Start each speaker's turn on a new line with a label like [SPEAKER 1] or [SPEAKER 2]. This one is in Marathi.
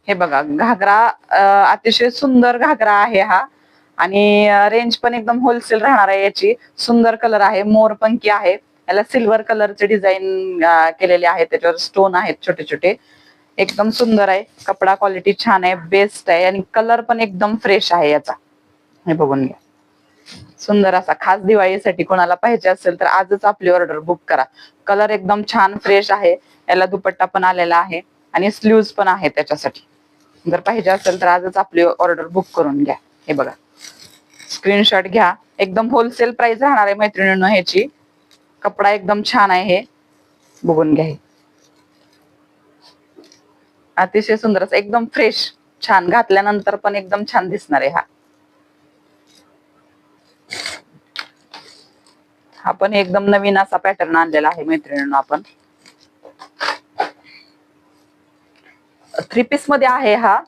[SPEAKER 1] हे बघा घागरा अतिशय सुंदर घागरा आहे हा. आणि रेंज पण एकदम होलसेल राहणार आहे याची. सुंदर कलर आहे, मोरपंखी आहे. याला सिल्वर कलरचे डिझाईन केलेले आहे, त्याच्यावर स्टोन आहेत छोटे छोटे. एकदम सुंदर आहे, कपडा क्वालिटी छान आहे, बेस्ट आहे आणि कलर पण एकदम फ्रेश आहे याचा. हे बघून घ्या, सुंदर असा. खास दिवाळीसाठी कोणाला पाहिजे असेल तर आजच आपली ऑर्डर बुक करा. कलर एकदम छान फ्रेश आहे. याला दुपट्टा पण आलेला आहे आणि स्लीव्ज पण आहे त्याच्यासाठी. जर पाहिजे असेल तर आजच आपली ऑर्डर बुक करून घ्या. हे बघा, स्क्रीनशॉट घ्या. एकदम होलसेल प्राइस राहणार आहे मैत्रिणींनो ह्याची. कपडा एकदम छान आहे, हे बघून घ्या. अतिशय सुंदर असं एकदम फ्रेश, छान घातल्यानंतर पण एकदम छान दिसणार आहे. हा पण एकदम नवीन असा पॅटर्न आणलेला आहे मैत्रिणींनो आपण. 3 पीस मध्ये आहे हा.